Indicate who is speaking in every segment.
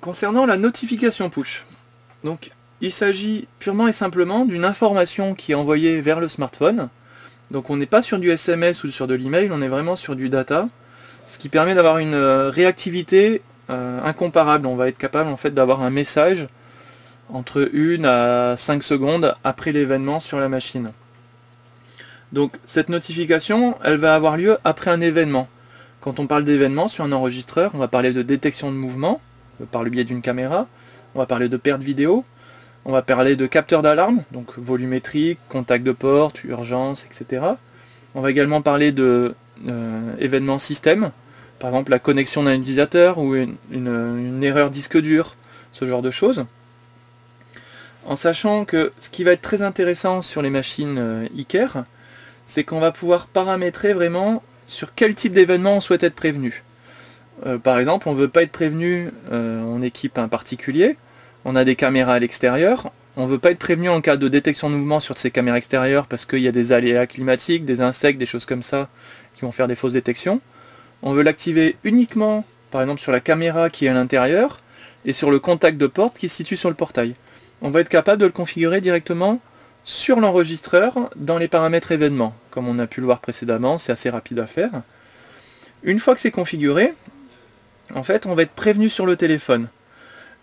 Speaker 1: Concernant la notification push, donc il s'agit purement et simplement d'une information qui est envoyée vers le smartphone. Donc on n'est pas sur du SMS ou sur de l'email, on est vraiment sur du data, ce qui permet d'avoir une réactivité incomparable. On va être capable en fait d'avoir un message entre 1 à 5 secondes après l'événement sur la machine. Donc cette notification, elle va avoir lieu après un événement. Quand on parle d'événement sur un enregistreur, on va parler de détection de mouvement par le biais d'une caméra, on va parler de perte vidéo, on va parler de capteur d'alarme, donc volumétrique, contact de porte, urgence, etc. On va également parler de événements système, par exemple la connexion d'un utilisateur ou une erreur disque dur, ce genre de choses. En sachant que ce qui va être très intéressant sur les machines iCare, c'est qu'on va pouvoir paramétrer vraiment sur quel type d'événement on souhaite être prévenu. Par exemple, on ne veut pas être prévenu, on équipe un particulier, on a des caméras à l'extérieur, on ne veut pas être prévenu en cas de détection de mouvement sur ces caméras extérieures parce qu'il y a des aléas climatiques, des insectes, des choses comme ça qui vont faire des fausses détections. On veut l'activer uniquement, par exemple, sur la caméra qui est à l'intérieur et sur le contact de porte qui se situe sur le portail. On va être capable de le configurer directement sur l'enregistreur dans les paramètres événements. Comme on a pu le voir précédemment, c'est assez rapide à faire. Une fois que c'est configuré, en fait, on va être prévenu sur le téléphone.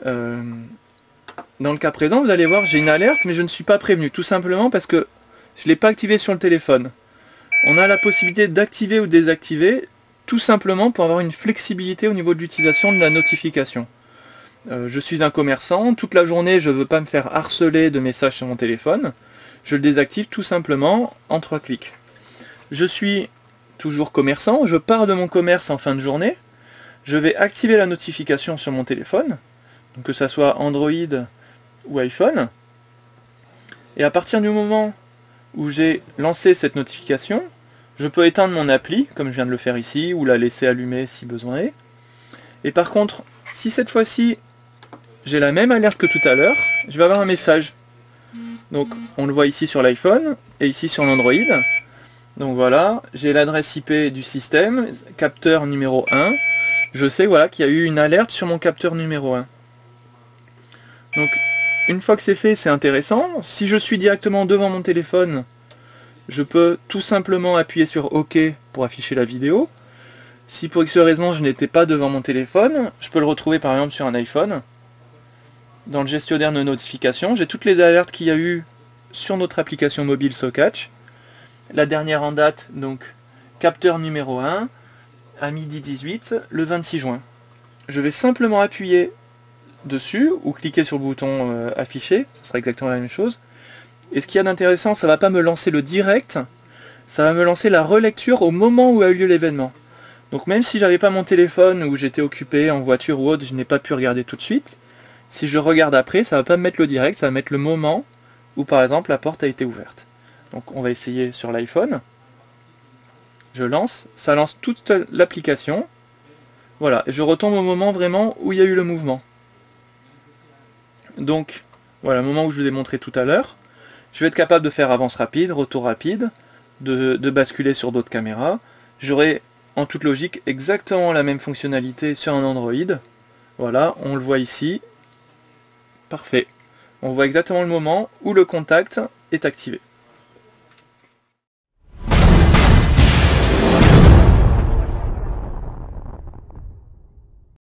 Speaker 1: Dans le cas présent, vous allez voir, j'ai une alerte, mais je ne suis pas prévenu, tout simplement parce que je ne l'ai pas activé sur le téléphone. On a la possibilité d'activer ou désactiver, tout simplement pour avoir une flexibilité au niveau de l'utilisation de la notification. Je suis un commerçant, toute la journée je ne veux pas me faire harceler de messages sur mon téléphone, je le désactive tout simplement en 3 clics. Je suis toujours commerçant, je pars de mon commerce en fin de journée, je vais activer la notification sur mon téléphone, donc que ça soit Android ou iPhone, et à partir du moment où j'ai lancé cette notification, je peux éteindre mon appli, comme je viens de le faire ici, ou la laisser allumée si besoin est. Et par contre, si cette fois-ci j'ai la même alerte que tout à l'heure, je vais avoir un message. Donc on le voit ici sur l'iPhone, et ici sur l'Android. Donc voilà, j'ai l'adresse IP du système, capteur numéro 1. Je sais voilà, qu'il y a eu une alerte sur mon capteur numéro 1. Donc une fois que c'est fait, c'est intéressant. Si je suis directement devant mon téléphone, je peux tout simplement appuyer sur OK pour afficher la vidéo. Si pour X raison je n'étais pas devant mon téléphone, je peux le retrouver par exemple sur un iPhone. Dans le gestionnaire de notifications, j'ai toutes les alertes qu'il y a eu sur notre application mobile SoCatch. La dernière en date, donc capteur numéro 1, à midi 18, le 26 juin. Je vais simplement appuyer dessus, ou cliquer sur le bouton afficher, ce sera exactement la même chose. Et ce qu'il y a d'intéressant, ça ne va pas me lancer le direct, ça va me lancer la relecture au moment où a eu lieu l'événement. Donc même si j'avais pas mon téléphone, ou j'étais occupé en voiture ou autre, je n'ai pas pu regarder tout de suite, si je regarde après, ça va pas me mettre le direct, ça va mettre le moment où par exemple la porte a été ouverte. Donc on va essayer sur l'iPhone. Je lance, ça lance toute l'application. Voilà, et je retombe au moment vraiment où il y a eu le mouvement. Donc voilà, le moment où je vous ai montré tout à l'heure. Je vais être capable de faire avance rapide, retour rapide, de basculer sur d'autres caméras. J'aurai en toute logique exactement la même fonctionnalité sur un Android. Voilà, on le voit ici. Parfait. On voit exactement le moment où le contact est activé.